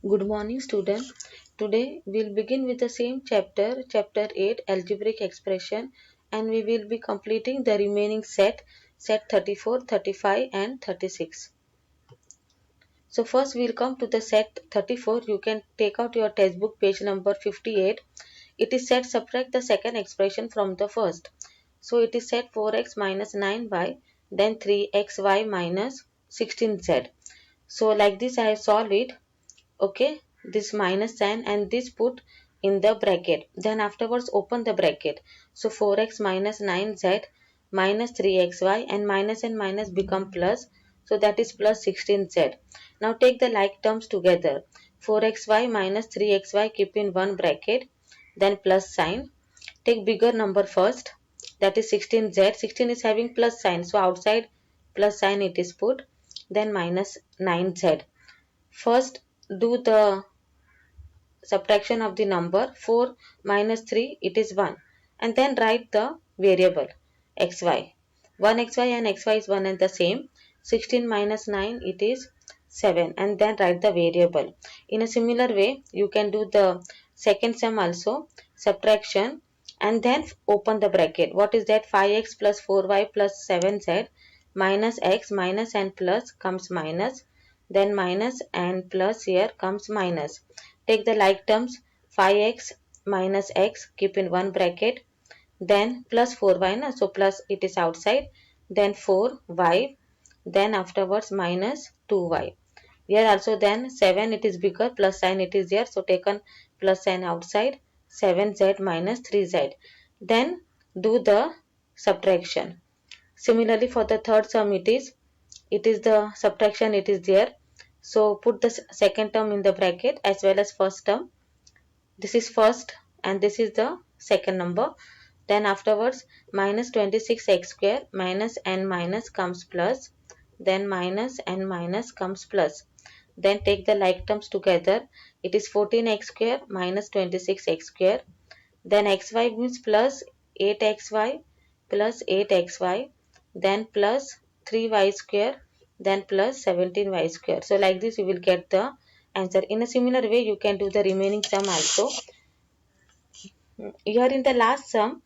Good morning, student. Today we'll begin with the same chapter, chapter 8, algebraic expression, and we will be completing the remaining set 34, 35, and 36. So first we'll come to the set 34. You can take out your textbook page number 58. It is said subtract the second expression from the first. So it is said 4x minus 9y, then 3xy minus 16z. So like this I have solved it. Okay, this minus sign and this put in the bracket, then afterwards open the bracket. So 4x minus 9z minus 3xy, and minus become plus, so that is plus 16z. Now take the like terms together. 4xy minus 3xy keep in one bracket, then plus sign. Take bigger number first, that is 16z. 16 is having plus sign, so outside plus sign it is put, then minus 9z. First do the subtraction of the number. 4 minus 3, it is 1, and then write the variable xy. 1 xy and xy is one and the same. 16 minus 9, it is 7, and then write the variable. In a similar way you can do the second sum also, subtraction, and then open the bracket. What is that? 5x plus 4y plus 7z minus x, minus and plus comes minus, then minus and plus here comes minus. Take the like terms. 5x minus x keep in one bracket, then plus 4y, na? So plus it is outside, then 4y, then afterwards minus 2y. Here also then 7 it is bigger, plus sign it is here, so taken plus sign outside, 7z minus 3z. Then do the subtraction. Similarly for the third sum it is the subtraction, it is there. So put the second term in the bracket as well as first term. This is first and this is the second number. Then afterwards minus 26x square minus and minus comes plus, then minus and minus comes plus. Then take the like terms together. It is 14x square minus 26x square. Then xy means plus 8xy plus 8xy, then plus 3y square, then plus 17y square. So like this you will get the answer. In a similar way you can do the remaining sum also. Here in the last sum,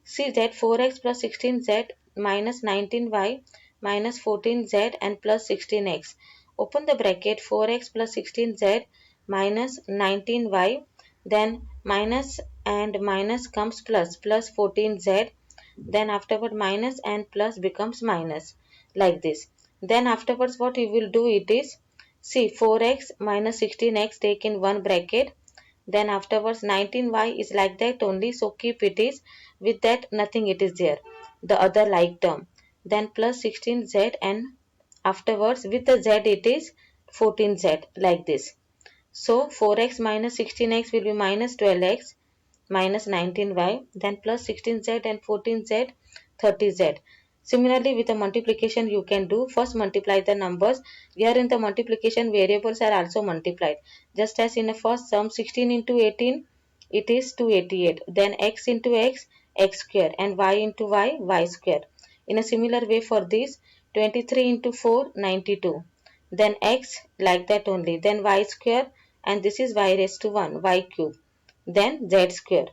see that 4x plus 16z minus 19y minus 14z and plus 16x. Open the bracket. 4x plus 16z minus 19y, then minus and minus comes plus, plus 14z, then afterward minus and plus becomes minus, like this. Then afterwards what you will do, it is, see, 4x minus 16x take in one bracket, then afterwards 19y is like that only, so keep it is with that, nothing it is there, the other like term, then plus 16z, and afterwards with the z it is 14z, like this. So 4x minus 16x will be minus 12x minus 19y, then plus 16z and 14z, 30z. Similarly with the multiplication you can do, first multiply the numbers. Here in the multiplication variables are also multiplied. Just as in the first sum, 16 into 18 it is 288, then x into x, x square, and y into y, y square. In a similar way for this, 23 into 4, 92, then x like that only, then y square, and this is y raised to 1, y cube, then z square.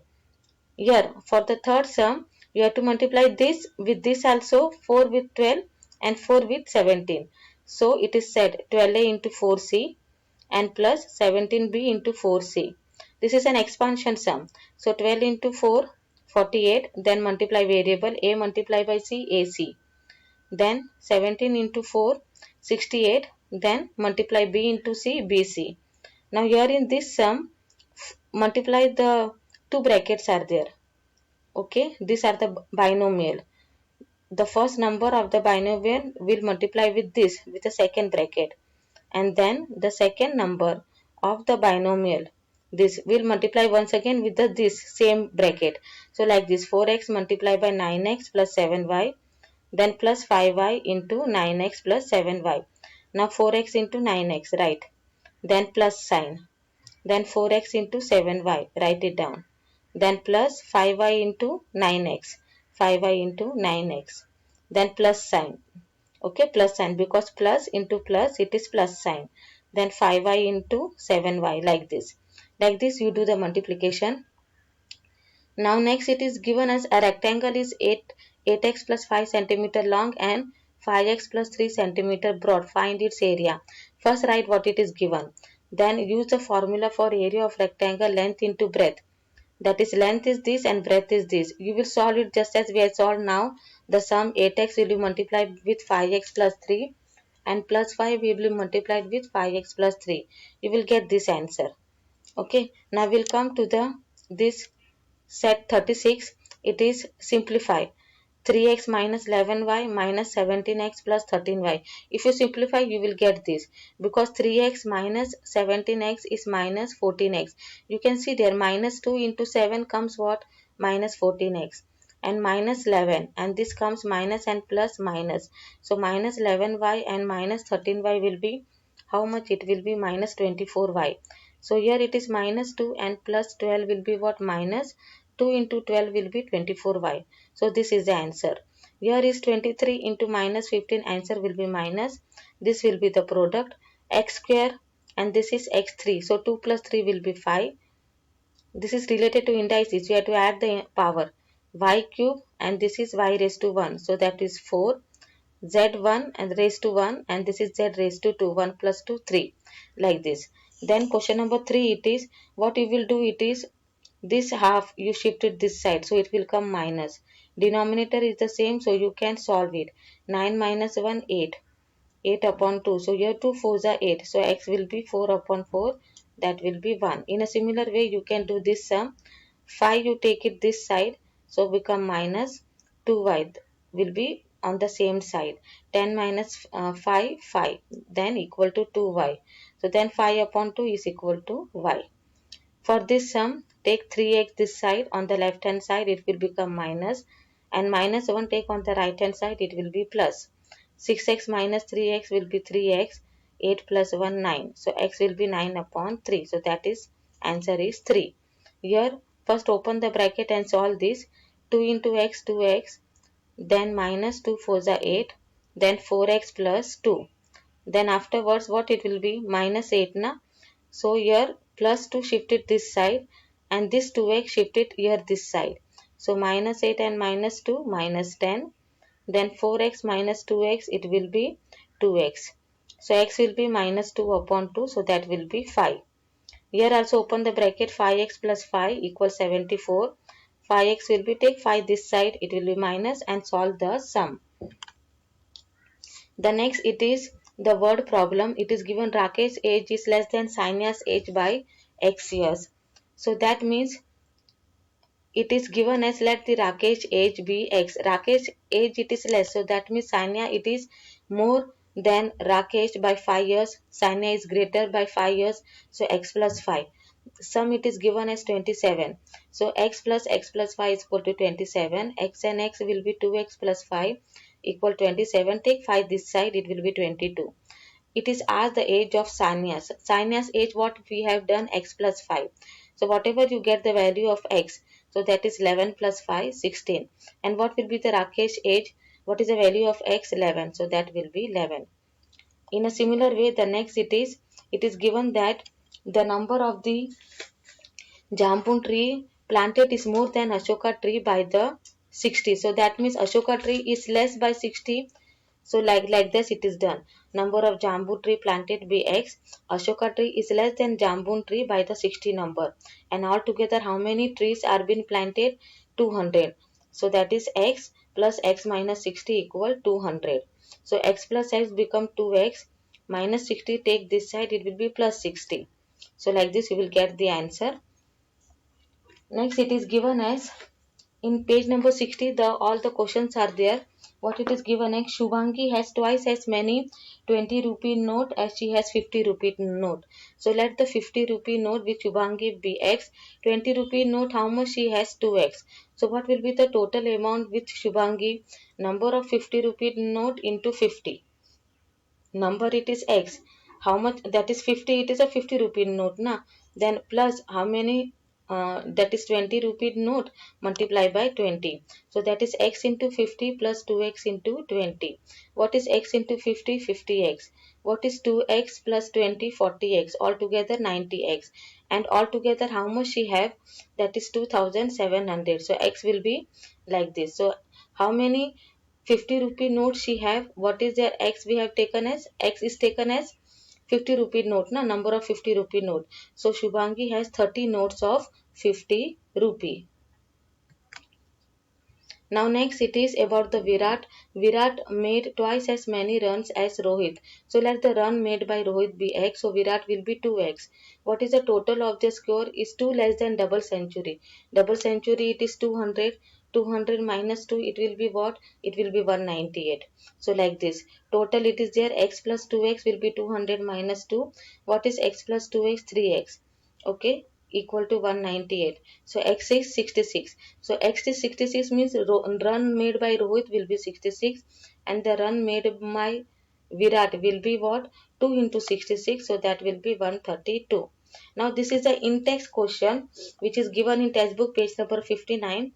Here for the third sum you have to multiply this with this also, 4 with 12 and 4 with 17. So it is said 12a into 4c and plus 17b into 4c. This is an expansion sum. So 12 into 4, 48, then multiply variable a multiply by c, ac. Then 17 into 4, 68, then multiply b into c, bc. Now here in this sum, multiply the two brackets are there. Okay, these are the binomial. The first number of the binomial will multiply with this, with the second bracket, and then the second number of the binomial, this will multiply once again with the this same bracket. So like this, 4x multiply by 9x plus 7y, then plus 5y into 9x plus 7y. Now 4x into 9x, right, then plus sign, then 4x into 7y, write it down, then plus 5y into 9x, 5y into 9x, then plus sign. Okay, plus sign, because plus into plus it is plus sign. then 5y into 7y, like this. Like this you do the multiplication. Now next it is given as a rectangle is 8x plus 5 centimeter long and 5x plus 3 centimeter broad. Find its area. First write what it is given. Then use the formula for area of rectangle, length into breadth. That is, length is this and breadth is this. You will solve it just as we have solved now. The sum 8x will be multiplied with 5x plus 3 and plus 5 will be multiplied with 5x plus 3. You will get this answer. Okay. Now we'll come to this set 36. It is simplify. 3x minus 11y minus 17x plus 13y. If you simplify, you will get this, because 3x minus 17x is minus 14x. You can see there minus 2 into 7 comes what? Minus 14x, and minus 11, and this comes minus and plus minus. So minus 11y and minus 13y will be how much? It will be minus 24y. So here it is minus 2 and plus 12 will be what? Minus 2 into 12 will be 24y. So this is the answer. Here is 23 into minus 15. Answer will be minus. This will be the product. X square and this is x3. So 2 plus 3 will be 5. This is related to indices. You have to add the power. Y cube and this is y raised to 1. So that is 4. Z1 and raised to 1 and this is Z raised to 2. 1 plus 2, 3. Like this. Then question number 3 it is, what you will do it is, this half you shift it this side, so it will come minus. Denominator is the same, so you can solve it. 9 minus 1, 8. 8 upon 2. So here 2 4s are 8. So x will be 4 upon 4. That will be 1. In a similar way, you can do this sum. 5 you take it this side. So become minus 2y will be on the same side. 10 minus 5, 5. Then equal to 2y. So then 5 upon 2 is equal to y. For this sum, take 3x this side. On the left hand side, it will become minus. And minus 1 take on the right hand side, it will be plus. 6x minus 3x will be 3x. 8 plus 1, 9. So x will be 9 upon 3. So that is, answer is 3. Here, first open the bracket and solve this. 2 into x, 2x. Then minus 2 4s are 8. Then 4x plus 2. Then afterwards, what it will be? Minus 8 na. So here plus 2 shifted this side and this 2x shifted here this side. So minus 8 and minus 2, minus 10. Then 4x minus 2x, it will be 2x. So x will be minus 2 upon 2, so that will be 5. Here also open the bracket, 5x plus 5 equals 74. 5x will be, take 5 this side, it will be minus, and solve the sum. The next it is the word problem. It is given Rakesh's age is less than Sania's age by x years. So that means it is given as, let the Rakesh age be x. Rakesh age it is less. So that means Sania it is more than Rakesh by 5 years. Sania is greater by 5 years. So x plus 5. Sum it is given as 27. So x plus 5 is equal to 27. X and x will be 2x plus 5 equal 27. Take 5 this side, it will be 22. It is asked the age of Sania's. Sania's age, what we have done, x plus 5. So whatever you get the value of x, so that is 11 plus 5, 16. And what will be the Rakesh age? What is the value of x? 11. So that will be 11. In a similar way, the next it is given that the number of the Jambun tree planted is more than Ashoka tree by the 60. So that means Ashoka tree is less by 60. So like this it is done. Number of Jambu tree planted by X. Ashoka tree is less than Jambun tree by the 60 number. And altogether how many trees are being planted? 200. So that is X plus X minus 60 equal 200. So X plus X become 2X minus 60. Take this side, it will be plus 60. So like this you will get the answer. Next it is given as, in page number 60, all the questions are there. What it is given as, Shubhangi has twice as many 20 rupee note as she has 50 rupee note. So let the 50 rupee note with Shubhangi be x. 20 rupee note, how much she has? 2x. So what will be the total amount with Shubhangi? Number of 50 rupee note into 50. Number it is x. How much? That is 50. It is a 50 rupee note na. Then plus how many? That is 20 rupee note, multiply by 20. So that is x into 50 plus 2x into 20. What is x into 50? 50x. What is 2x plus 20? 40x. Altogether 90x. And altogether how much she have? That is 2700. So x will be like this. So how many 50 rupee notes she have? What is their x we have taken as? X is taken as 50 rupee note, na number of 50 rupee note. So Shubhangi has 30 notes of 50 rupee. Now next it is about the Virat. Virat made twice as many runs as Rohit. So let the run made by Rohit be x. So Virat will be 2x. What is the total of the score? Is 2 less than double century. Double century it is 200. 200 minus 2 it will be what? It will be 198. So like this. Total it is there x plus 2x will be 200 minus 2. What is x plus 2x? 3x. Okay, equal to 198. So x is 66. So x is 66 means run made by Rohit will be 66 and the run made by Virat will be what? 2 into 66, so that will be 132. Now this is the in-text question which is given in textbook page number 59.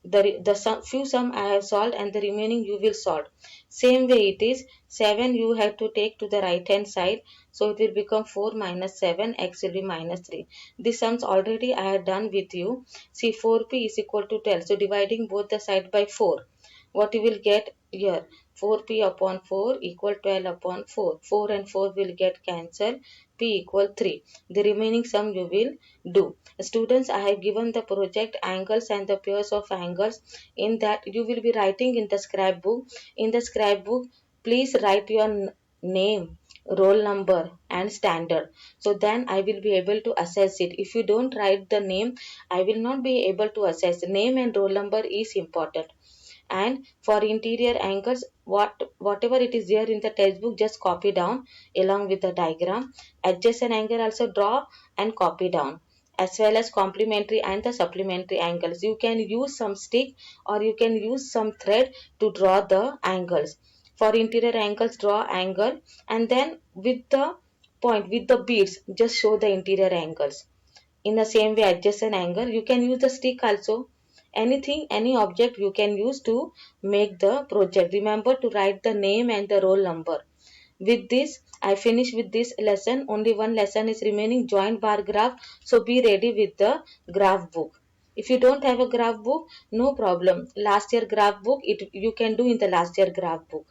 The few sum I have solved and the remaining you will solve. Same way it is 7 you have to take to the right hand side. So it will become 4 minus 7, x will be minus 3. These sums already I have done with you. See 4p is equal to 12. So dividing both the side by 4. What you will get here? 4p upon 4 equal 12 upon 4. 4 and 4 will get cancelled. P equal 3. The remaining sum you will do. Students, I have given the project angles and the pairs of angles. In that you will be writing in the scrapbook. In the scrapbook, please write your name, roll number and standard. So then I will be able to assess it. If you don't write the name, I will not be able to assess. Name and roll number is important. And for interior angles, whatever it is there in the textbook, just copy down along with the diagram. Adjacent angle also draw and copy down, as well as complementary and the supplementary angles. You can use some stick or you can use some thread to draw the angles. For interior angles, draw angle and then with the point, with the beads, just show the interior angles. In the same way, adjacent angle, you can use the stick also. Anything, any object you can use to make the project. Remember to write the name and the roll number. With this, I finish with this lesson. Only one lesson is remaining, joint bar graph. So be ready with the graph book. If you don't have a graph book, no problem. Last year graph book, you can do in the last year graph book.